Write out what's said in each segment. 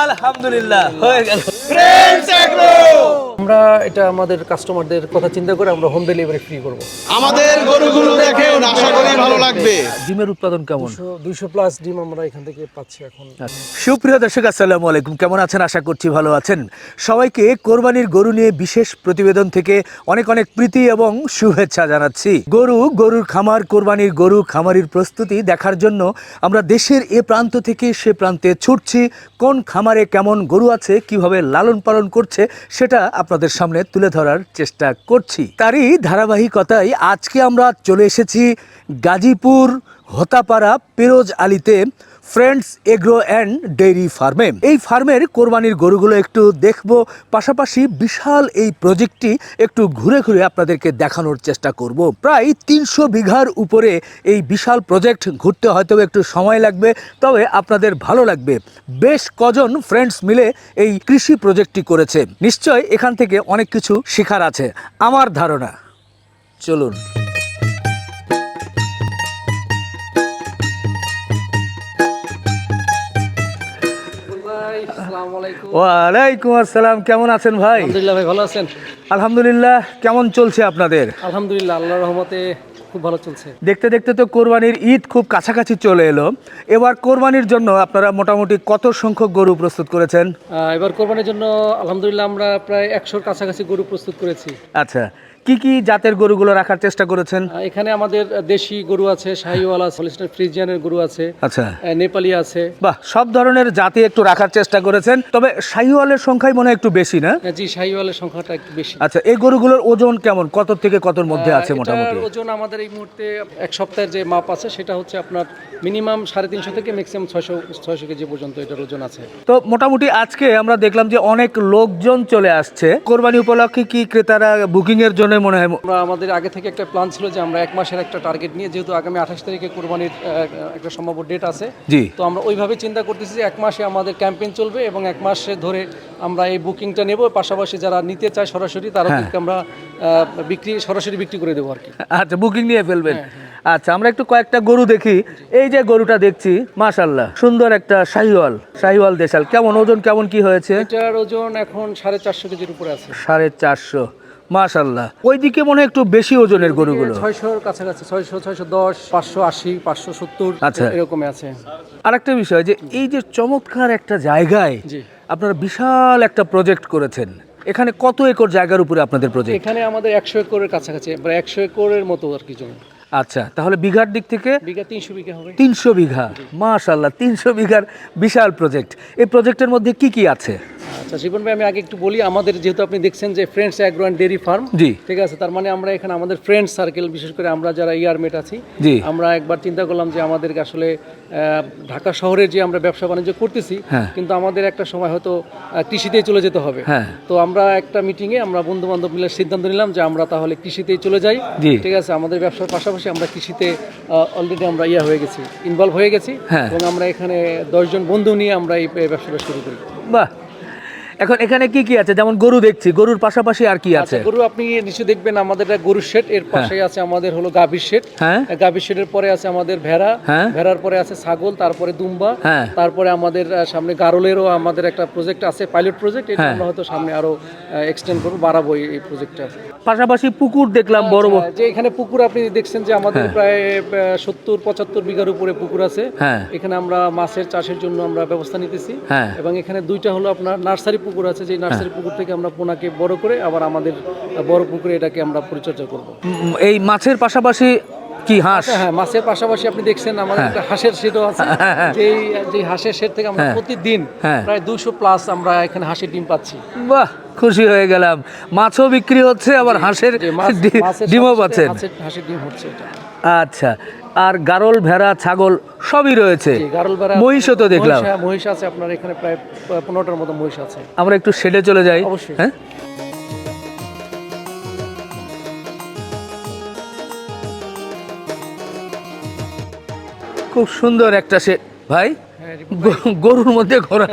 আলহামদুলিল্লাহ হয়ে গেল। আমরা এটা আমাদের কাস্টমারদের কথা চিন্তা করে আমরা হোম ডেলিভারি ফ্রি করব। আমাদের গরুগুলো দেখেন, আশা করি ভালো লাগবে। ডিমের উৎপাদন কেমন? 200 প্লাস ডিম আমরা এখান থেকে পাচ্ছি এখন। সুপ্রিয় দর্শক, আসসালামু আলাইকুম। কেমন আছেন? আশা করছি ভালো আছেন। সবাইকে কোরবানির গরু নিয়ে বিশেষ প্রতিবেদন থেকে অনেক অনেক প্রীতি এবং শুভেচ্ছা জানাচ্ছি। গরুর খামার, কোরবানির গরু খামারির প্রস্তুতি দেখার জন্য আমরা দেশের এ প্রান্ত থেকে সে প্রান্তে ছুটছি। কোন খামারে কেমন গরু আছে, কিভাবে লালন পালন করছে, সেটা আপনাদের সামনে তুলে ধরার চেষ্টা করছি। তারই ধারাবাহিকতায় আজকে আমরা চলে এসেছি গাজীপুর হোতাপাড়া পেরোজ আলীতে ফ্রেন্ডস এগ্রো অ্যান্ড ডেইরি ফার্মে। এই ফার্মের কোরবানির গরুগুলো একটু দেখব, পাশাপাশি বিশাল এই প্রজেক্টটি একটু ঘুরে ঘুরে আপনাদেরকে দেখানোর চেষ্টা করব। প্রায় 300 বিঘার উপরে এই বিশাল প্রজেক্ট, ঘুরতে হয়তো একটু সময় লাগবে, তবে আপনাদের ভালো লাগবে। বেশ কজন ফ্রেন্ডস মিলে এই কৃষি প্রজেক্টটি করেছে। নিশ্চয় এখান থেকে অনেক কিছু শেখার আছে আমার ধারণা। চলুন। ওয়ালাইকুম আসসালাম। কেমন আছেন ভাই? আলহামদুলিল্লাহ ভাই, ভালো আছেন? আলহামদুলিল্লাহ। কেমন চলছে আপনাদের? আলহামদুলিল্লাহ, আল্লাহর রহমতে খুব ভালো চলছে। দেখতে দেখতে তো কোরবানির ঈদ খুব কাছাকাছি চলে এলো। এবার কোরবানির জন্য আপনারা মোটামুটি কত সংখ্যক গরু প্রস্তুত করেছেন? এবার কোরবানির জন্য আলহামদুলিল্লাহ আমরা প্রায় 100-র কাছাকাছি গরু প্রস্তুত করেছি। আচ্ছা, কি কি জাতের গরুগুলো রাখার চেষ্টা করেছেন? এখানে আমাদের দেশি গরু আছে, শাহিওয়াল আছে, হলিস্টাইন ফ্রিজিয়ানের গরু আছে, আচ্ছা, নেপালি আছে। বাহ, সব ধরনের জাতি একটু রাখার চেষ্টা করেছেন। তবে শাহিওয়ালের সংখ্যাই মনে হয় একটু বেশি, না? জি, শাহিওয়ালের সংখ্যাটা একটু বেশি। আচ্ছা, এই গরুগুলোর ওজন কেমন, কত থেকে কতর মধ্যে আছে মোটামুটি? এটার ওজন আমাদের এই মুহূর্তে এক সপ্তাহের যে মাপ আছে সেটা হচ্ছে আপনার মিনিমাম 350 থেকে ম্যাক্সিমাম 600 কেজি পর্যন্ত এটার ওজন আছে। তো মোটামুটি আজকে আমরা দেখলাম যে অনেক লোকজন চলে আসছে। কোরবানি উপলক্ষে কি ক্রেতারা বুকিং এর জন্য মনে হয়? আমরা আমাদের আগে থেকে একটা প্ল্যান ছিল যে আমরা 1 মাসের একটা টার্গেট নিয়ে, যেহেতু আগামী 28 তারিখে কোরবানির একটা সম্ভাব্য ডেট আছে, জি, তো আমরা ওইভাবে চিন্তা করতেছি যে 1 মাসে আমাদের ক্যাম্পেইন চলবে এবং 1 মাসে ধরে আমরা এই বুকিংটা নেব। পাশাপাশি যারা নিতে চায় সরাসরি তারা কিন্তু আমরা সরাসরি বিক্রি করে দেবো আর কি। আচ্ছা, বুকিং নিয়ে ফেলবেন। আচ্ছা, আমরা একটু কয়েকটা গরু দেখি। এই যে গরুটা দেখছি, মাশাআল্লাহ সুন্দর একটা শাহিওয়াল দেশাল। কেমন ওজন, কেমন কি হয়েছে? এটার ওজন এখন 450 কেজির উপরে আছে। 450, মাশাআল্লাহ। ওইদিকে মনে হয় একটু বেশি ওজনের গরুগুলো। 600-র কাছাকাছি, 600, 610, 580, 570 আচ্ছা, এরকমই আছে। আরেকটা বিষয় যে এই যে চমৎকার একটা জায়গায় জি, আপনারা বিশাল একটা প্রজেক্ট করেছেন, এখানে কত একর জায়গার উপরে আপনাদের প্রজেক্ট? এখানে আমাদের 100 একরের কাছাকাছি, 100 একরের মতো আর কি জমি। আচ্ছা, তাহলে বিঘার দিক থেকে? বিঘা 300 বিঘা হবে। 300 বিঘা, মাশাআল্লাহ, 300 বিঘার বিশাল প্রজেক্ট। এই প্রজেক্টের মধ্যে কি কি আছে? আচ্ছা জীবন ভাই, আমি আগে একটু বলি। আমাদের যেহেতু আপনি দেখছেন যে Friends Agro and Dairy Farm, জি, ঠিক আছে, তার মানে আমরা এখানে আমাদের ফ্রেন্ডস সার্কেল, বিশেষ করে আমরা যারা ইয়ারমেট আছি, জি, আমরা একবার চিন্তা করলাম যে আমাদেরকে আসলে ঢাকা শহরে যে আমরা ব্যবসা বাণিজ্য করতেছি, কিন্তু আমাদের একটা সময় হয়তো কৃষিতেই চলে যেতে হবে। তো আমরা একটা মিটিংয়ে আমরা বন্ধু বান্ধব মিলে সিদ্ধান্ত নিলাম যে আমরা তাহলে কৃষিতেই চলে যাই। ঠিক আছে, আমাদের ব্যবসার পাশাপাশি আমরা কৃষিতে অলরেডি আমরা ইনভলভ হয়ে গেছি এবং আমরা এখানে 10 জন বন্ধু নিয়ে আমরা এই ব্যবসাটা শুরু করি। বাহ, এখন এখানে কি কি আছে? যেমন গরু দেখছি, গরুর পাশাপাশি আর কি আছে? গরু আপনি নিশ্চয়ই দেখবেন, আমাদের গরুর শেড, এর পাশে আছে আমাদের হলো গাভীর শেড, গাভীর শেডের পরে আছে আমাদের ভেড়া, ভেড়ার পরে আছে ছাগল, তারপরে দুম্বা, তারপরে আমাদের সামনে গারলেরও আমাদের একটা প্রজেক্ট আছে, পাইলট প্রজেক্ট। এটা আমরা হয়তো সামনে আরো এক্সটেন্ড করব, বাড়াবো এই প্রজেক্টটা। পাশাপাশি পুকুর দেখলাম বড় বড়, যে এখানে পুকুর আপনি দেখছেন যে আমাদের প্রায় 70-75 বিঘার উপরে পুকুর আছে। এখানে আমরা মাছের চাষের জন্য আমরা ব্যবস্থা নিতেছি এবং এখানে 2টা হলো আপনার নার্সারি পুকুর আছে, যে নার্সারি পুকুর থেকে আমরা পোনাকে বড় করে আবার আমাদের বড় পুকুরে এটাকে আমরা পরিচর্যা করব। এই মাছের পাশাপাশি কি হাঁস? হ্যাঁ, মাছের পাশাপাশি আপনি দেখছেন আমাদের একটা হাঁসের শেডও আছে। যে হাঁসের শেড থেকে আমরা প্রতিদিন প্রায় 200 প্লাস আমরা এখানে হাঁসের ডিম পাচ্ছি। বাহ, খুশি হয়ে গেলাম। মাছও বিক্রি হচ্ছে, আবার হাঁসের ডিমও পাচ্ছেন। হাঁসের ডিম হচ্ছে এটা। আচ্ছা, আর গারল, ভেড়া, ছাগল সবই রয়েছে। মহিষও তো দেখলাম। মহিষ আছে আপনার এখানে প্রায় 15টার মতো মহিষ আছে। আমরা একটু শেডে চলে যাই। অবশ্যই। হ্যাঁ, খুব সুন্দর একটা শেড ভাই। গরুর মধ্যে ঘোরা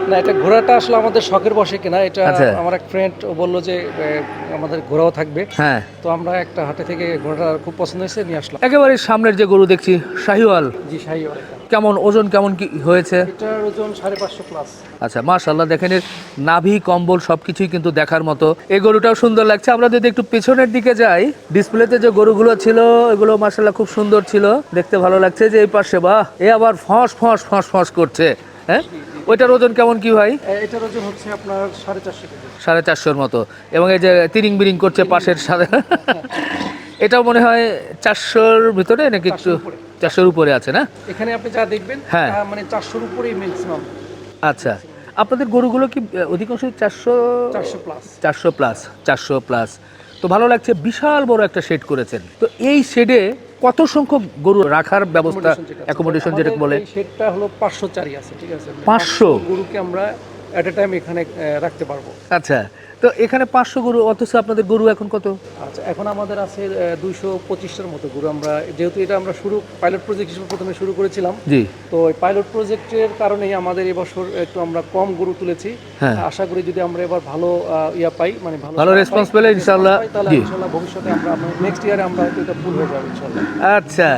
না, এটা ঘোড়াটা আসলে আমাদের শখের বসে কিনা, এটা আচ্ছা। আমার এক ফ্রেন্ড বললো যে আমাদের ঘোড়াও থাকবে, হ্যাঁ, তো আমরা একটা হাটে থেকে ঘোড়াটা খুব পছন্দ হয়েছে নিয়ে আসলাম। একেবারে সামনের যে গরু দেখছি শাহিওয়াল, জি, শাহিওয়াল। কেমন ওজন কেমন কি হয়েছে? এটার ওজন 550 প্লাস। আচ্ছা, মাশাআল্লাহ, দেখেন এর নাভি কম্বল সবকিছুই কিন্তু দেখার মতো। এই গরুটাও সুন্দর লাগছে। আমরা যদি একটু পেছনের দিকে যাই, ডিসপ্লেতে যে গরুগুলো ছিল এগুলো মাশাআল্লাহ খুব সুন্দর ছিল, দেখতে ভালো লাগছে। যে এই পাশে বাহ, এ আবার ফস ফস ফস ফস করছে। হ্যাঁ, ওইটার ওজন কেমন কি ভাই? এটার ওজন হচ্ছে আপনার 450 কেজি। 450-র মতো। এবং এই যে তিরিং বিরিং করছে পাশের সাথে, এটাও মনে হয় 400-র ভিতরে নাকি একটু 400-র উপরে আছে না? এখানে আপনি যা দেখবেন হ্যাঁ। তা মানে 400-র উপরেই ম্যাক্সিমাম। আচ্ছা, আপনাদের গরুগুলো কি অধিকাংশ 400 প্লাস। 400 প্লাস? 400 প্লাস তো ভালো লাগছে। বিশাল বড় একটা শেড করেছেন, তো এই শেডে কত সংখ্যক গরু রাখার ব্যবস্থা, অ্যাকোমোডেশন যেটা বলে? এই শেডটা হলো 500 চারি আছে, ঠিক আছে? 500 গরুকে আমরা এট এ টাইম এখানে রাখতে পারবো। আচ্ছা, তো এখানে 500 গরু, অথচ আপনাদের গরু এখন কত? আচ্ছা, এখন আমাদের আছে 225টার মতো গরু। আমরা যেহেতু এটা আমরা পাইলট প্রজেক্ট হিসেবে প্রথমে শুরু করেছিলাম, জি, তো এই পাইলট প্রজেক্টের কারণেই আমাদের এবছর একটু আমরা কম গরু তুলেছি। হ্যাঁ। আশা করি যদি আমরা এবার ভালো ইয়া পাই, মানে ভালো রেসপন্স পেলে ইনশাআল্লাহ, তাহলে জি, ইনশাআল্লাহ ভবিষ্যতে আমরা নেক্সট ইয়ারে আমরা হয়তো এটা ফুল হয়ে যাবে ইনশাআল্লাহ। আচ্ছা,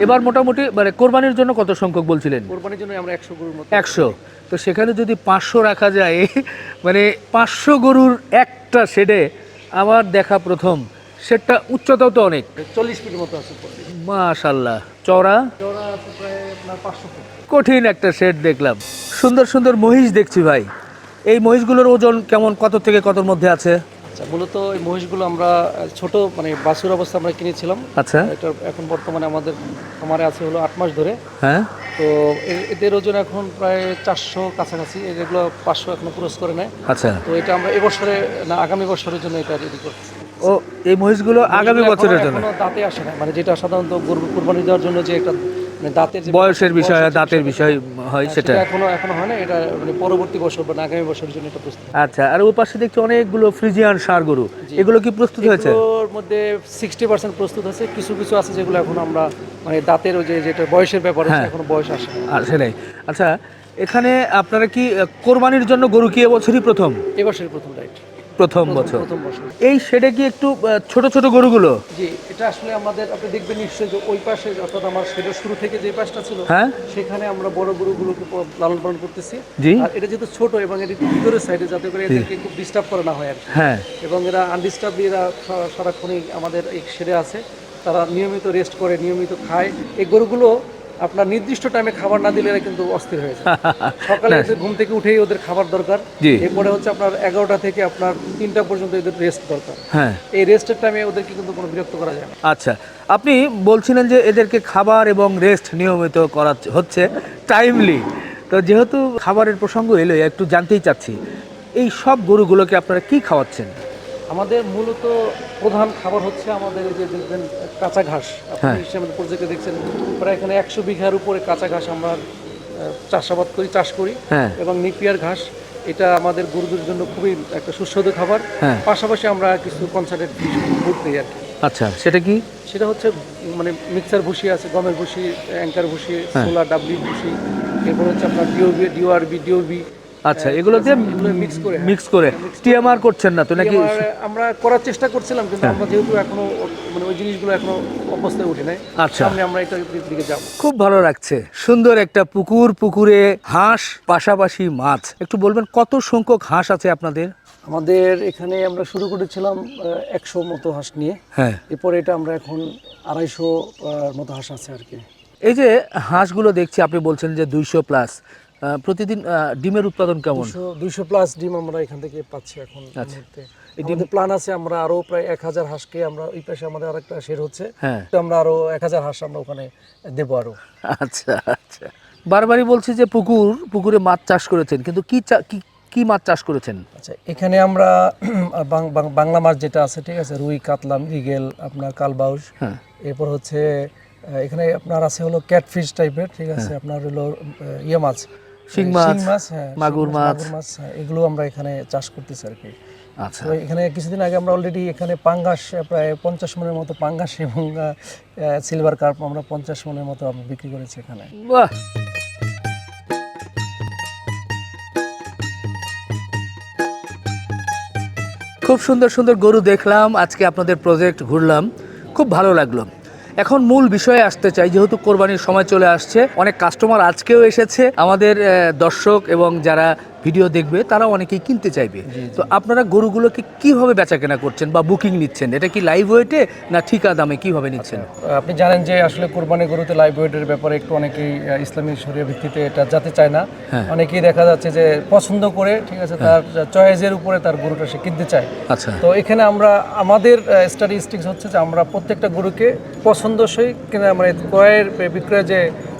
এবার মোটামুটি মানে কোরবানির জন্য কত সংখ্যক বলছিলেন? কোরবানির জন্য আমরা 100 গরুর মতো। 100, তো সেখানে যদি 500 রাখা যায়, মানে 500 গরুর একটা শেডে আমার দেখা প্রথম। শেডটা উচ্চতাও তো অনেক, 40 ফিট মতো আছে। মাশাআল্লাহ, চওড়া, চওড়া আছে প্রায় আপনার 500 ফুট। কঠিন একটা শেড দেখলাম। সুন্দর সুন্দর মহিষ দেখছি ভাই, এই মহিষগুলোর ওজন কেমন, কত থেকে কতর মধ্যে আছে? আচ্ছা, মূলত এই মহিষগুলো আমরা ছোট মানে বাছুর অবস্থা আমরা কিনেছিলাম। আচ্ছা, এটা এখন বর্তমানে আমাদের খামারে আছে হলো 8 মাস ধরে। হ্যাঁ, তো এদের ওজন এখন প্রায় 400 কাছাকাছি। এগুলো 500 এখনো ক্রস করে নেয়। আচ্ছা, তো এটা আমরা এবছরে না আগামী বছরের জন্য এটা রেডি করছি। ও এই মহিষগুলো আগামী বছরের জন্য? এখনো দাঁতে আসে না, মানে যেটা সাধারণত গরু কুরবানি দেওয়ার জন্য যে একটা মানে দাঁতের যে বয়সের বিষয়, দাঁতের বিষয় হয়, সেটা এখনো হয় না। এটা মানে পরবর্তী বছর বা আগামী বছরের জন্য এটা প্রস্তুত। আচ্ছা, আর ওই পাশে দেখছি অনেকগুলো ফ্রিজিয়ান ষাঁড় গরু, এগুলো কি প্রস্তুত হয়েছে? এগুলোর মধ্যে 60% প্রস্তুত আছে। কিছু কিছু আছে যেগুলো এখন আমরা মানে দাঁতের ওই যেটা বয়সের ব্যাপার আছে, এখনো বয়স আসে না। আর সেটাই। আচ্ছা, এখানে আপনারা কি কোরবানির জন্য গরু কি এবছরই প্রথম? এবছরের প্রথম রাইট, প্রথম বছর। প্রথম বছর। এই শেডে কি একটু ছোট ছোট গরুগুলো? জি, এটা আসলে আমাদের আপনি দেখবেন নিশ্চয়ই যে ওই পাশে, অর্থাৎ আমার সেটার শুরু থেকে যে পাশটা ছিল, হ্যাঁ, সেখানে আমরা বড় গরুগুলোকে লালন পালন করতেছি। জি, আর এটা যেহেতু ছোট এবং এটা ভিতরের সাইডে, যাতে করে এদেরকে খুব ডিস্টার্ব করা না হয় আর কি। হ্যাঁ, এবং এরা আনডিস্টার্ব, এরা সারাক্ষণই আমাদের এই শেডে আছে। তারা নিয়মিত রেস্ট করে, নিয়মিত খায়। এই গরুগুলো আপনার নির্দিষ্ট টাইমে খাবার না দিলে এরা কিন্তু অস্থির হয়ে যায়। সকালে এদের ঘুম থেকে উঠেই ওদের খাবার দরকার। জি, এরপরে হচ্ছে আপনার 11টা থেকে আপনার 3টা পর্যন্ত এদের রেস্ট দরকার। হ্যাঁ, এই রেস্টের টাইমে ওদেরকে কিন্তু কোনো বিরক্ত করা যায় না। আচ্ছা, আপনি বলছিলেন যে এদেরকে খাবার এবং রেস্ট নিয়মিত করা হচ্ছে টাইমলি, তো যেহেতু খাবারের প্রসঙ্গ এলো, একটু জানতেই চাচ্ছি এই সব গরুগুলোকে আপনারা কি খাওয়াচ্ছেন? আমাদের মূলত প্রধান খাবার হচ্ছে আমাদের এই যে দেখবেন কাঁচা ঘাস। আপনি নিশ্চয়ই আমাদের প্রজেক্টে দেখছেন প্রায় এখানে 100 বিঘার উপরে কাঁচা ঘাস আমরা চাষ করি। হ্যাঁ, এবং নিপিয়ার ঘাস, এটা আমাদের গরুদের জন্য খুবই একটা সুস্বাদু খাবার। হ্যাঁ, পাশাপাশি আমরা কিছু কনসেন্ট্রেট ফুড দিই আর কি। আচ্ছা, সেটা কি? সেটা হচ্ছে মানে মিক্সার ভুসি আছে, গমের ভুসি, অ্যাঙ্কার ভুসি, সোলা ডাবলি ভুসি, এরপর হচ্ছে আপনার ডিওবি। আচ্ছা, এগুলো দিয়ে মিক্স করে টিএমআর করছেন না তো নাকি? আমরা করার চেষ্টা করছিলাম, কিন্তু আমরা যেহেতু এখনো মানে ওই জিনিসগুলো এখনো অবস্থায় উঠে নাই। আচ্ছা, সামনে আমরা এটার দিকে যাব। খুব ভালো লাগছে। সুন্দর একটা পুকুর, পুকুরে হাঁস, পাশাপাশি মাছ। একটু বলবেন কত সংখ্যক হাঁস আছে আপনাদের? আমাদের এখানে আমরা শুরু করেছিলাম 100 মতো হাঁস নিয়ে। হ্যাঁ, এরপরে এটা আমরা এখন 250 মতো হাঁস আছে আর কি। এই যে হাঁসগুলো দেখছি, আপনি বলছেন যে 200 প্লাস, প্রতিদিন ডিমের উৎপাদন কেমন? 200 প্লাস ডিম আমরা এখান থেকে পাচ্ছি এখন মুহূর্তে। আমাদের প্ল্যান আছে আমরা আরো প্রায় 1000 হাঁসকে, আমরা ওই পাশে আমাদের আরেকটা শেড হচ্ছে, হ্যাঁ, তো আমরা আরো 1000 হাঁস আমরা ওখানে দেবো আরো। আচ্ছা, আচ্ছা, বারবারই বলছি যে পুকুরে মাছ চাষ করেছেন, কিন্তু কি মাছ চাষ করেছেন? আচ্ছা, এখানে আমরা বাংলা মাছ যেটা আছে, ঠিক আছে, রুই, কাতলা, মৃগেল, আপনার কালবাউস, এরপর হচ্ছে এখানে আপনার আছে হলো ক্যাটফিশ টাইপের, ঠিক আছে, আপনার হলো ইয়ে মাছ, শিং মাছ, হ্যাঁ, মাগুর মাছ, এগুলো আমরা এখানে চাষ করতেছি আর কি। আচ্ছা, তো এখানে কিছুদিন আগে আমরা অলরেডি এখানে পাঙ্গাস প্রায় 50 মনের মতো পাঙ্গাস এবং সিলভার কার্প আমরা 50 মনের মতো আমরা বিক্রি করেছি এখানে। বাহ! খুব সুন্দর সুন্দর গরু দেখলাম, আজকে আপনাদের প্রজেক্ট ঘুরলাম, খুব ভালো লাগলো। এখন মূল বিষয়ে আসতে চাই, যেহেতু কোরবানির সময় চলে আসছে, অনেক কাস্টমার আজকেও এসেছে, আমাদের দর্শক এবং যারা ভিডিও দেখবে তারাও অনেকেই কিনতে চাইবে। তো আপনারা গরুগুলোকে কিভাবে বেচাকেনা করছেন বা বুকিং নিচ্ছেন? এটা কি লাইভ ওয়েটে না ঠিকা দামে কিভাবে নিচ্ছেন? আপনি জানেন যে আসলে কোরবানি গরুতে লাইভ ওয়েটের ব্যাপারে একটু অনেকেই ইসলামী শরীয়ত ভিত্তিতে এটা যেতে চায় না। অনেকেই দেখা যাচ্ছে যে পছন্দ করে, ঠিক আছে, তার চয়েসের উপরে তার গরুটা সে কিনতে চায়। আচ্ছা, তো এখানে আমরা আমাদের স্ট্যাটিস্টিক্স হচ্ছে যে আমরা প্রত্যেকটা গরুকে পছন্দসই কিনা আমরা ক্রয়ের বিক্রয়ের যে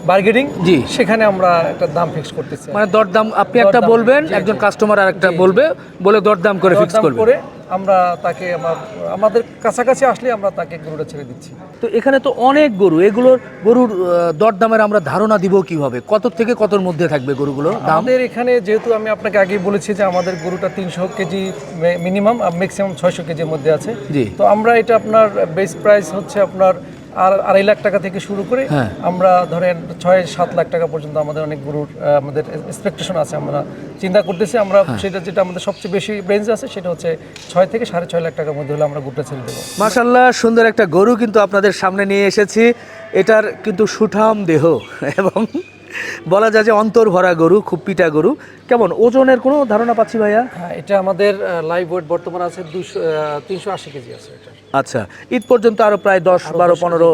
বার্গেনিং, জি, সেখানে আমরা একটা দাম ফিক্স করতেছি। মানে দরদাম আপনি একটা বলবেন, একজন কাস্টমার আর একটা বলবে, বলে দরদাম করে ফিক্স দরদাম করবে। করে আমরা তাকে আমাদের কাছাকাছি আসলে আমরা তাকে গরুটা ছেড়ে দিচ্ছি। তো এখানে তো অনেক গরু, এগুলোর গরুর দরদামের আমরা ধারণা দিব কিভাবে? কত থেকে কতর মধ্যে থাকবে গরুগুলো দাম? আমাদের এখানে যেহেতু আমি আপনাকে আগেই বলেছি যে আমাদের গরুটা 300 কেজি মিনিমাম, ম্যাক্সিমাম 600 কেজির মধ্যে আছে। জি। তো আমরা এটা আপনার বেস প্রাইস হচ্ছে আপনার 2.5 লাখ টাকা থেকে শুরু করে আমরা ধরেন 6-7 লাখ টাকা পর্যন্ত আমাদের অনেক গরুর আমাদের এক্সপেকটেশন আছে, আমরা চিন্তা করতেছি। আমরা সেটা যেটা আমাদের সবচেয়ে বেশি রেঞ্জ আছে সেটা হচ্ছে 6 থেকে 6.5 লাখ টাকার মধ্যে হলে আমরা গরুটা ছেড়ে দেবো। মাশাআল্লাহ, সুন্দর একটা গরু কিন্তু আপনাদের সামনে নিয়ে এসেছি। এটার কিন্তু সুঠাম দেহ এবং বলা যায় যে অন্তর ভরা গরু, খুব পিটা গরু। কেমন ওজনের কোনো ধারণা পাচ্ছি ভাইয়া? হ্যাঁ, এটা আমাদের লাইভ ওয়েট বর্তমানে আছে 380 কেজি আছে এটা। আচ্ছা, ঈদ পর্যন্ত আরো প্রায় 10-12-15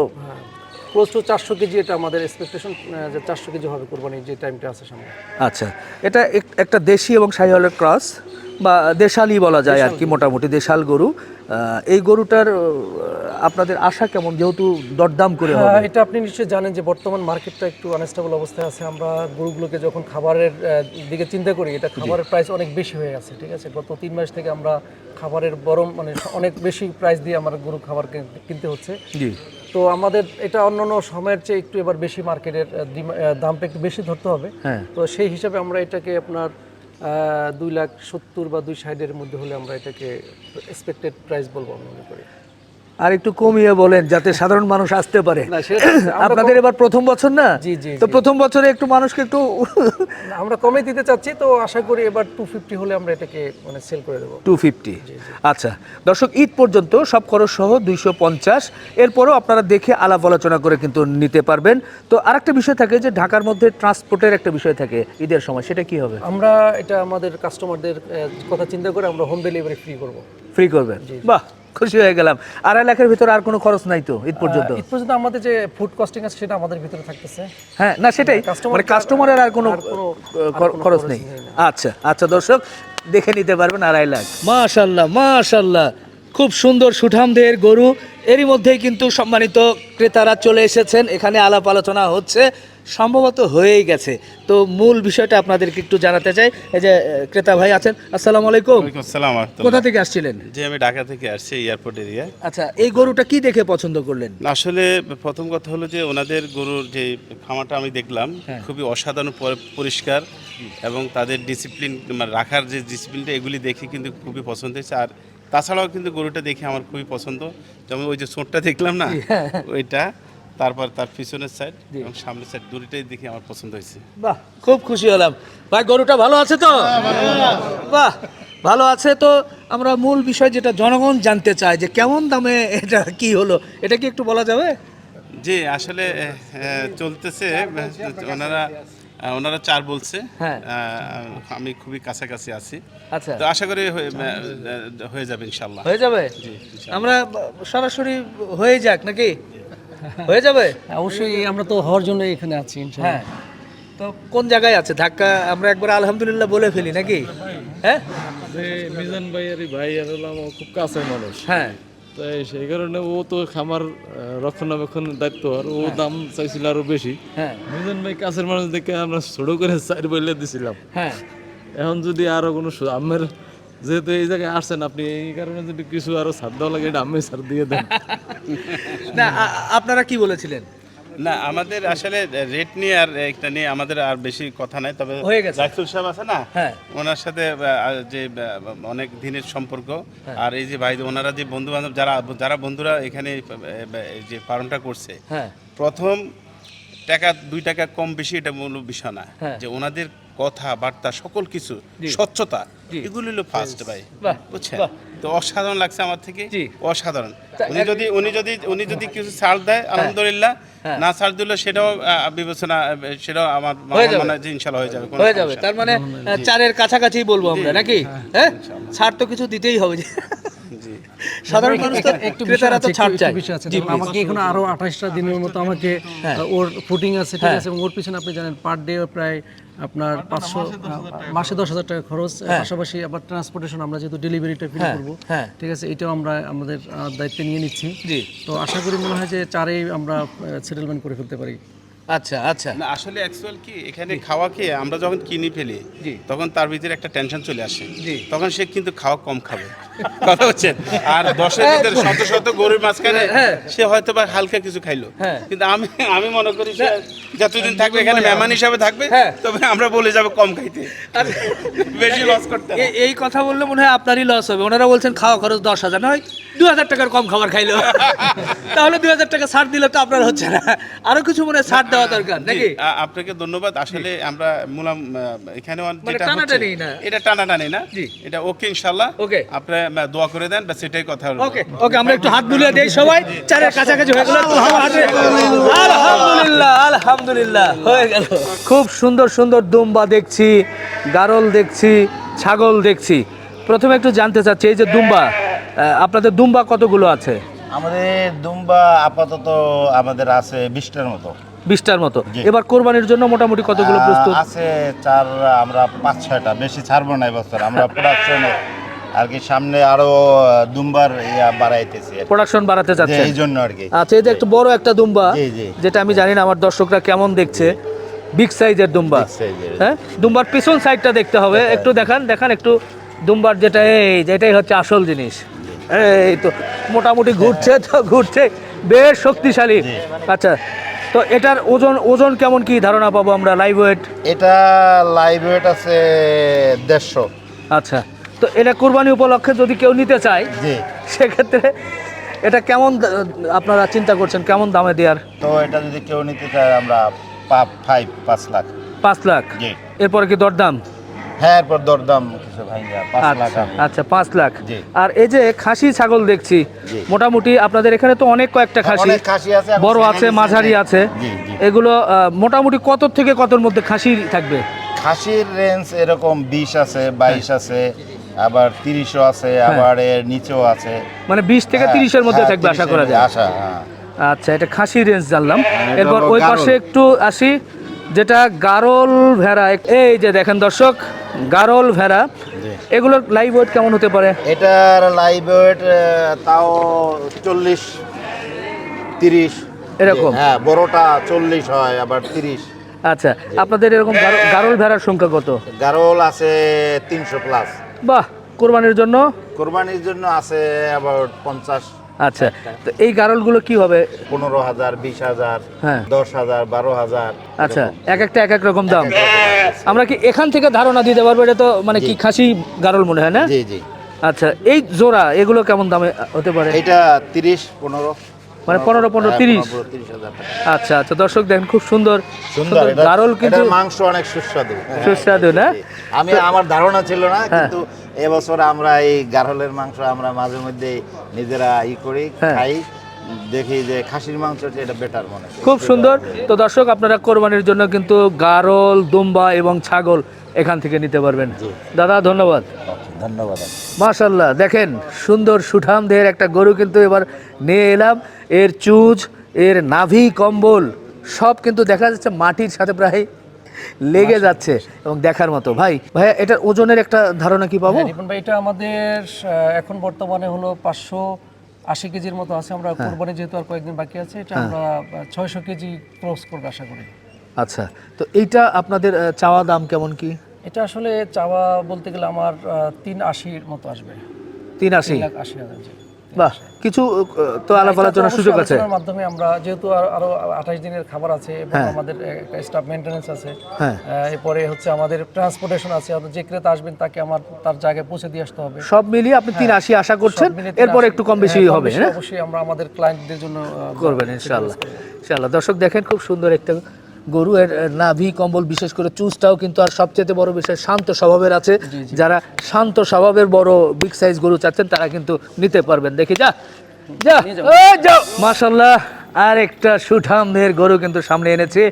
ক্লোজ টু 400 কেজি এটা আমাদের এক্সপেকটেশন, যে 400 কেজি হবে কোরবানির যে টাইমটা আছে সামনে। আচ্ছা, এটা একটা দেশি এবং শাহিওয়ালের ক্রস বা দেশালি বলা যায় আর কি, মোটামুটি দেশাল গরু। এই গরুটার আপনাদের আশা কেমন, যেহেতু দরদাম করে হবে? এটা আপনি নিশ্চয়ই জানেন যে বর্তমান মার্কেটটা একটু আনস্টেবল অবস্থায় আছে। আমরা গরুগুলোকে যখন খাবারের দিকে চিন্তা করি, এটা খাবারের প্রাইস অনেক বেশি হয়ে গেছে, ঠিক আছে। গত 3 মাস থেকে আমরা খাবারের মানে অনেক বেশি প্রাইস দিয়ে আমার গরু খাবার কিনতে হচ্ছে। জি। তো আমাদের এটা অন্যান্য সময়ের চেয়ে একটু এবার বেশি মার্কেটের দামটা একটু বেশি ধরতে হবে। হ্যাঁ। তো সেই হিসাবে আমরা এটাকে আপনার 2,70,000 বা 260,000 মধ্যে হলে আমরা এটাকে এক্সপেক্টেড প্রাইস বলবো আমি মনে করি। আর একটু কমিয়ে বলেন যাতে সাধারণ মানুষ আসতে পারে। না, সেটা আমরা আপনাদের এবার প্রথম বছর না? জি, জি, তো জি। প্রথম বছরে একটু মানুষকে একটু আমরা কমে দিতে চাচ্ছি, তো আশা করি এবার 250 হলে আমরা এটাকে মানে সেল করে দেবো। 250। আচ্ছা দর্শক, ঈদ পর্যন্ত সব খরচ সহ 250, এরপরও আপনারা দেখে আলাপ আলোচনা করে কিন্তু নিতে পারবেন। তো আরেকটা বিষয় থাকে যে ঢাকার মধ্যে ট্রান্সপোর্টের একটা বিষয় থাকে ঈদের সময়, সেটা কি হবে? আমরা এটা আমাদের কাস্টমারদের কথা চিন্তা করে আমরা হোম ডেলিভারি ফ্রি করব। ফ্রি করবেন? বাহ, খুশি হয়ে গেলাম। 2.5 লাখের ভিতরে আর কোনো খরচ নাই তো ঈদ পর্যন্ত? ঈদ পর্যন্ত আমাদের যে ফুড কস্টিং আছে সেটা আমাদের ভিতরে থাকতেছে। হ্যাঁ, না সেটাই, মানে কাস্টমারের আর কোনো খরচ নেই। আচ্ছা আচ্ছা দর্শক, দেখে নিতে পারবেন 2.5 লাখ। মাশাআল্লাহ মাশাআল্লাহ, খুব সুন্দর সুঠাম দেহের গরু। এরই মধ্যেই কিন্তু সম্মানিত ক্রেতারা চলে এসেছেন, এখানে আলাপ আলোচনা হচ্ছে, সম্ভবত হয়েই গেছে। তো মূল বিষয়টা আপনাদেরকে একটু জানাতে চাই। এই যে ক্রেতা ভাই আছেন, আসসালামু আলাইকুম। আসসালাম। কোথা থেকে আসছিলেন? যে আমি ঢাকা থেকে আসছি, এয়ারপোর্ট এরিয়া। আচ্ছা, এই গরুটা কি দেখে পছন্দ করলেন? আসলে প্রথম কথা হলো যে ওনাদের গরুর যে খামারটা আমি দেখলাম, খুবই অসাধারণ পরিষ্কার এবং তাদের ডিসিপ্লিন রাখার যে ডিসিপ্লিনটা, এগুলি দেখে কিন্তু খুবই পছন্দ হয়েছে। আর তাছাড়াও কিন্তু গরুটা দেখে আমার খুবই পছন্দ, যেমন ওই যে ছোটটা দেখলাম না ওইটা, তারপর তার পিছনের সাইড এবং সামনের সাইড, দুটোটাই দেখে আমার পছন্দ হয়েছে। বাহ, খুব খুশি হলাম ভাই। গরুটা ভালো আছে তো? বাহ, ভালো আছে। তো আমরা মূল বিষয় যেটা জনগণ জানতে চায় যে কেমন দামে এটা কি হলো, এটা কি একটু বলা যাবে? জি, আসলে চলতেছে, ওনারা 4 বলছে। আমি খুবই কাছাকাছি আছি। আচ্ছা, তো আশা করি হয়ে যাবে ইনশাল্লাহ। হয়ে যাবে। আমরা সরাসরি হয়ে যাক নাকি? হয়ে যাবে অবশ্যই, আমরা তো হওয়ার জন্য এখানে আছি ইনশাআল্লাহ। হ্যাঁ। তো কোন জায়গায় আছে ধাক্কা? আমরা একবার আলহামদুলিল্লাহ বলে ফেলি নাকি? হ্যাঁ, যে মিজান ভাই আর ভাই আর হলাম ও খুব কাছের মানুষ। হ্যাঁ, তাই সেই কারণে ও তো খামার রক্ষণাবেক্ষণের দায়িত্ব, আর ও দাম চাইছিল আরো বেশি। হ্যাঁ, মিজান ভাই কাছের মানুষ দেখে আমরা ছোট করে 4 বলে দিছিলাম। হ্যাঁ। এখন যদি আরো কোনো আমের, যেহেতু এই জায়গায় আসছেন আপনি, এই কারণে যদি কিছু আরো ছাড় দেওয়া লাগে, এটা আমি ছাড় দিয়ে দেন। না, আপনারা কি বলেছিলেন? না, আমাদের আসলে রেট নিয়ে আর একটা নিয়ে আমাদের আর বেশি কথা নাই, তবে হয়ে গেছে। জাকির সাহেব আছে না, হ্যাঁ, ওনার সাথে যে অনেক দিনের সম্পর্ক, আর এই যে ভাই ওনারা যে বন্ধু বান্ধব যারা বন্ধুরা এখানে যে পালনটা করছে, হ্যাঁ, প্রথম 2 টাকা কম বেশি এটা মূল বিষয় না, যে ওনাদের কথা বার্তা সকল কিছু স্বচ্ছতা, এগুলো হলো ফার্স্ট ভাই, বাহ, বুঝছেন? বাহ, তো অসাধারণ লাগছে আমার থেকে, জি। অসাধারণ। উনি যদি কিছু ছাড় দেয় আলহামদুলিল্লাহ, না ছাড় দিলে সেটাও বিবেচনা, সেটাও আমার হয়ে যাবে। মনে হয় যে ইনশাল্লাহ হয়ে যাবে, কোনো হয়ে যাবে, সমস্যা তার নেই। মানে চারের কাছাকাছি বলবো আমরা নাকি? হ্যাঁ, ছাড় তো কিছু দিতেই হবে। জি। সাধারণ মানুষ তো একটু ক্রেতারা তো ছাড় চায়। বিষয় আছে, জি, যেমন আমাকে এখানে আরো 28টা দিনের মতো আমাকে ওর ফুটিং আছে, ঠিক আছে, এবং ওর পিছনে আপনি জানেন পার ডে প্রায় আপনার 500 মাসে 10,000 টাকা খরচ, পাশাপাশি আবার ট্রান্সপোর্টেশন আমরা যেহেতু ডেলিভারিটা ফ্রি করবো, হ্যাঁ। ঠিক আছে, এটাও আমরা আমাদের দায়িত্বে নিয়ে নিচ্ছি। জি। তো আশা করি মনে হয় যে চারেই আমরা সেটেলমেন্ট করে ফেলতে পারি। আচ্ছা আচ্ছা, না আসলে অ্যাকচুয়াল কি এখানে খাওয়া খেয়ে আমরা যখন কিনে ফেলি, জি। তখন তার ভিতরে একটা টেনশন চলে আসে, জি। তখন সে কিন্তু খাওয়া কম খাবে, কথা হচ্ছে। আর 10-এর ভিতরে শত শত গরুর মাঝখানে সে হয়তো বা হালকা কিছু খাইলো, কিন্তু আমি মনে করি সে যতদিন থাকবে এখানে মেহমান হিসাবে থাকবে, তবে আমরা বলে যাবো কম খাইতে, বেশি লস করতে না। এই কথা বললে মনে হয় আপনারই লস হবে। ওনারা বলছেন খাওয়া খরচ 10,000, নয় 2,000 টাকার কম খাবার খাইলো, তাহলে 2,000 টাকা ছাড় দিলে তো আপনার হচ্ছে না, আরো কিছু মনে হয় ছাড় দেওয়া দরকার নাকি? আপনাকে ধন্যবাদ। আসলে আমরা মূলাম এখানে মানে যেটা টানাটানি হচ্ছে, না। এটা টানাটানি না, জি। এটা ওকে ইনশাআল্লাহ। ওকে। আপনারা দোয়া করে দেন, বা সেটাই কথা হলো। ওকে ওকে, আমরা একটু হাত বুলিয়ে দেই সবাই, চারের কাছাকাছি হয়ে গেল। আলহামদুলিল্লাহ আলহামদুলিল্লাহ, হয়ে গেল। খুব সুন্দর সুন্দর দুম্বা দেখছি, গারল দেখছি, ছাগল দেখছি। প্রথমে একটু জানতে চাচ্ছি, এই যে দুম্বা, আপনাদের দুম্বা কতগুলো আছে? আমাদের দুম্বা আপাতত আমাদের আছে 20টার মতো। 20টার মতো। জি। এবার কোরবানির জন্য মোটামুটি কতগুলো প্রস্তুত? আছে চার, আমরা 5-6টা, বেশি ছাড়বো না এবছর। আমরা প্রোডাকশনে আর কি সামনে আরো দুম্বার বাড়াইতেছি আর কি। প্রোডাকশন বাড়াতে যে চাচ্ছেন? এই জন্য আর কি। আচ্ছা, এই যে একটু বড় একটা দুম্বা, জি, জি। যেটা আমি জানি না আমার দর্শকরা কেমন দেখছে, বিগ সাইজের দুম্বা। Big size এর। হ্যাঁ, দুম্বার পিছন সাইডটা দেখতে হবে, একটু দেখান দেখান একটু দুম্বার, যেটা এটাই হচ্ছে আসল জিনিস। এই তো মোটামুটি ঘুরছে, তো ঘুরছে, বেশ শক্তিশালী। আচ্ছা, তো এটার ওজন কেমন, কি ধারণা পাবো আমরা, লাইভ ওয়েট? এটা লাইভ ওয়েট আছে 150। আচ্ছা, তো এটা কুরবানি উপলক্ষে যদি কেউ নিতে চায়, জি। সেক্ষেত্রে এটা কেমন আপনারা চিন্তা করছেন, কেমন দামে দেওয়ার? তো এটা যদি কেউ নিতে চায় আমরা 5 লাখ। 5 লাখ? জি। এরপরে কি দরদাম? হ্যাঁ, এরপর দরদাম কিছু ভাইয়া 5 লাখ। আচ্ছা আচ্ছা, 5 লাখ। জি। আর এই যে খাসি ছাগল দেখছি, জি। মোটামুটি আপনাদের এখানে তো অনেক কয়েকটা খাসি, অনেক খাসি আছে, এখন বড় ছেড়ে আছে, দিয়েছে। মাঝারি আছে। জি, জি। এগুলো মোটামুটি কত থেকে কতর মধ্যে খাসি থাকবে? খাসির রেঞ্জ এরকম 20 আছে, 22 আছে, আবার 30ও আছে, আবার এর নিচেও আছে। মানে 20 থেকে 30-এর মধ্যে হ্যাঁ, থাকবে আশা 30 করা এর যায়। আশা, হ্যাঁ। আচ্ছা, এটা খাসি রেঞ্জ জানলাম। এটা এরপর হলো ওই গারল। পাশে একটু আসি, যেটা গারল ভেড়া। এই যে দেখেন দর্শক, গারল ভেড়া, এগুলোর লাইভ ওয়েট কেমন হতে পারে? এটার লাইভ ওয়েট তাও 40-30 এরকম? হ্যাঁ, বড়টা 40 হয়, আবার 30। আচ্ছা, আপনাদের এরকম গারল ভেড়ার সংখ্যা কত? গারল আছে 300 প্লাস। বাহ, কোরবানির জন্য? কোরবানির জন্য আছে আবার 50। আচ্ছা, তো এই গারলগুলো কি হবে? 15,000, 20,000, হ্যাঁ। 10,000, 12,000। আচ্ছা, এক একটা এক এক রকম দাম। আমরা কি এখান থেকে ধারণা দিতে পারবো এটা তো মানে কি খাসি গারল মনে হয় না? জি, জি। আচ্ছা, এই জোড়া এগুলো কেমন দামে হতে পারে? এটা 30-15, মানে 15, 30? 30,000 টাকা। আচ্ছা আচ্ছা, দর্শক দেখেন খুব সুন্দর সুন্দর। এটা- গারল, কিন্তু এটার মাংস অনেক সুস্বাদু। হ্যাঁ। সুস্বাদু না? আমার ধারণা ছিল না, হ্যাঁ। কিন্তু এবছর আমরা এই গারলের মাংস আমরা মাঝে মধ্যে নিজেরা করি, হ্যাঁ। খাই, দেখি যে খাসির মাংস এটা বেটার মনে হয়। খুব সুন্দর। তো দর্শক, আপনারা কোরবানির জন্য কিন্তু গারল, দুম্বা এবং ছাগল এখান থেকে নিতে পারবেন। দাদা ধন্যবাদ। ধন্যবাদ। মাশাল্লাহ, দেখেন সুন্দর সুঠাম দেহের একটা গরু কিন্তু এবার নিয়ে এলাম। এর চুজ, এর নাভি, কম্বল সব কিন্তু দেখা যাচ্ছে মাটির সাথে প্রায় লেগে যাচ্ছে এবং দেখার মতো। ভাইয়া এটার ওজনের একটা ধারণা কি পাবো? হ্যাঁ, রিপন ভাই, এটা আমাদের এখন বর্তমানে হলো 580 কেজির মতো আছে। আমরা কোরবানি যেহেতু আর কয়েকদিন বাকি আছে, এটা আমরা 600 কেজি ক্রস করবো আশা করি। আচ্ছা, তো এইটা আপনাদের চাওয়া দাম কেমন কি? এটা আসলে চাওয়া বলতে গেলে আমার 380-র মতো আসবে। 380? 380,000। জি। বাহ, কিছু তো আলাপ আলোচনার সুযোগ আছে। আলোচনার মাধ্যমে আমরা যেহেতু আরো 28 দিনের খাবার আছে এবং আমাদের একটা স্টাফ মেইনটেনেন্স আছে, হ্যাঁ। এরপরে হচ্ছে আমাদের ট্রান্সপোর্টেশন আছে, যে ক্রেতা আসবেন তাকে তার জায়গায় পৌঁছে দিয়ে আসতে হবে। সব মিলিয়ে আপনি 380 আশা করছেন, সব মিলিয়ে এরপর 380 একটু কম বেশি কম হবে বেশি না? অবশ্যই আমরা আমাদের ক্লায়েন্টদের জন্য করবেন ইনশাআল্লাহ। ইনশাআল্লাহ। দর্শক দেখেন খুব সুন্দর একটা গরু এর নাভি কম্বল বিশেষ করে চুজটাও কিন্তু আর সবচেয়ে বড় বিষয় শান্ত স্বভাবের আছে। যারা শান্ত স্বভাবের বড় বিগ সাইজ গরু চাচ্ছেন তারা কিন্তু নিতে পারবেন। দেখি যা যা যাও মাশাআল্লাহ, আর একটা সুঠামদের গরু কিন্তু সামনে এনেছে।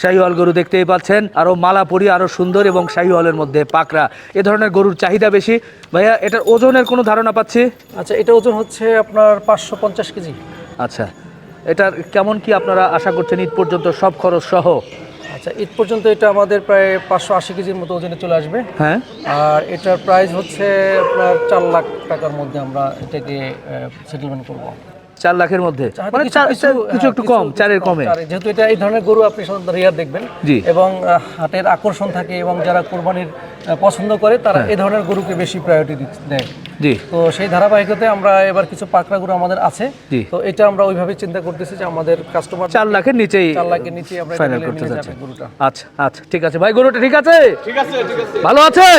শাহিওয়াল গরু দেখতেই পাচ্ছেন, আরো মালাপুরি আরো সুন্দর এবং শাহিওয়ালের মধ্যে পাকড়া, এ ধরনের গরুর চাহিদা বেশি। ভাইয়া এটার ওজনের কোনো ধারণা পাচ্ছি? আচ্ছা, এটা ওজন হচ্ছে আপনার 550 কেজি। আচ্ছা, এটার কেমন কি আপনারা আশা করছেন ঈদ পর্যন্ত সব খরচ সহ? আচ্ছা, ঈদ পর্যন্ত এটা আমাদের প্রায় 580 কেজির মতো ওজনে চলে আসবে। হ্যাঁ, আর এটার প্রাইস হচ্ছে আপনার 4 লাখ টাকার মধ্যে আমরা এটাকে সেটেলমেন্ট করব। 4 লাখের মধ্যে, মানে কিছু একটু কম, 4-এর কমে। যেহেতু এটা এই ধরনের গরু আপনি সাধারণত রেয়ার দেখবেন জি। এবং হাটের আকর্ষণ থাকে এবং যারা কোরবানির পছন্দ করে তারা এই ধরনের গরুকে বেশি প্রায়োরিটি দেয়। জি, তো সেই ধারাবাহিকতায় আমরা এবার কিছু পাকড়া গরু আমাদের আছে। জি। তো এটা আমরা ওইভাবে চিন্তা করতেছি যে আমাদের কাস্টমার 4 লাখের নিচেই 4 লাখের নিচে আমরা এটা ফাইনাল নিলে করতে নিয়ে যাচ্ছেন। যাবে গরুটা। আচ্ছা আচ্ছা, ঠিক আছে ভাই, গরুটা ঠিক আছে? ভালো আছে?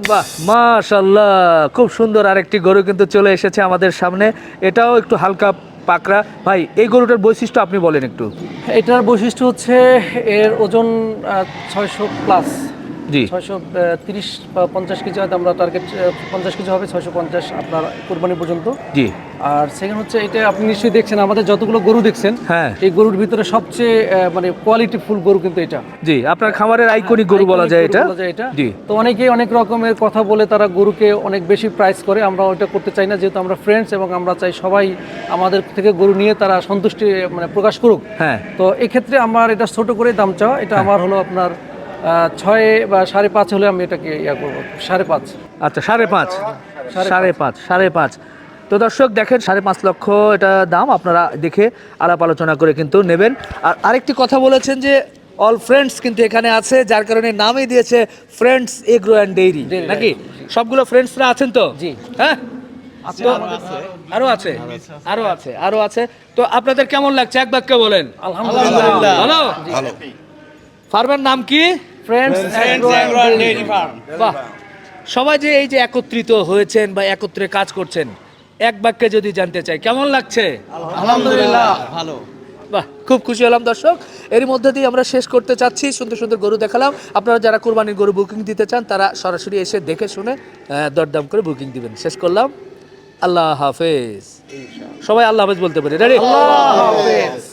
বাহ মাশাআল্লাহ, খুব সুন্দর আরেকটি গরু কিন্তু চলে এসেছে আমাদের সামনে। এটাও একটু হালকা পাকড়া। ভাই এই গরুটার বৈশিষ্ট্য আপনি বলেন একটু। এটার বৈশিষ্ট্য হচ্ছে এর ওজন 600 প্লাস, জি 630 বা 50 কেজি হয়তো আমরা টার্গেট 50 কেজি হবে, 650 আপনার কোরবানি পর্যন্ত। জি আর সেকেন্ড হচ্ছে এটা আপনি নিশ্চয়ই দেখছেন আমাদের যতগুলো গরু দেখছেন, হ্যাঁ এই গরুর ভিতরে সবচেয়ে মানে কোয়ালিটি ফুল গরু কিন্তু এটা। জি, আপনার খামারের আইকনিক গরু বলা যায় এটা। জি, তো অনেকেই অনেক রকমের কথা বলে তারা গরুকে অনেক বেশি প্রাইস করে, আমরা ওইটা করতে চাই না, যেহেতু আমরা ফ্রেন্ডস এবং আমরা চাই সবাই আমাদের থেকে গরু নিয়ে তারা সন্তুষ্টি মানে প্রকাশ করুক। হ্যাঁ তো এক্ষেত্রে আমার এটা ছোট করে দাম চাওয়া, এটা আমার হলো আপনার 6 বা 5.5 হলে আমি এটাকে ইয়া করবো 5.5। আচ্ছা 5.5 তো দর্শক দেখেন 5.5 লক্ষ এটা দাম, আপনারা দেখে আলাপ আলোচনা করে কিন্তু নেবেন। আর আরেকটি কথা বলেছেন যে অল ফ্রেন্ডস কিন্তু এখানে আছে, যার কারণে নামই দিয়েছে ফ্রেন্ডস এগ্রো অ্যান্ড ডেইরি, নাকি? সবগুলো ফ্রেন্ডসরা আছেন তো? জি। হ্যাঁ, তো আরো আছে। তো আপনাদের কেমন লাগছে এক বাক্যে বলেন? আলহামদুলিল্লাহ ভালো। ফার্মের নাম কি? ফ্রেন্ডস বাহ, সবাই যে এই যে একত্রিত হয়েছেন বা একত্রে কাজ করছেন, এক বাক্যে যদি জানতে চাই কেমন লাগছে? আলহামদুলিল্লাহ ভালো। বাহ, খুব খুশি হলাম দর্শক। এর মধ্যে দিয়ে আমরা শেষ করতে চাচ্ছি। সুন্দর সুন্দর গরু দেখালাম। আপনারা যারা কোরবানির গরু বুকিং দিতে চান তারা সরাসরি এসে দেখে শুনে দরদাম করে বুকিং দিবেন। শেষ করলাম, আল্লাহ হাফেজ। সবাই আল্লাহ হাফেজ বলতে পারি, রেডি? আল্লাহ হাফেজ।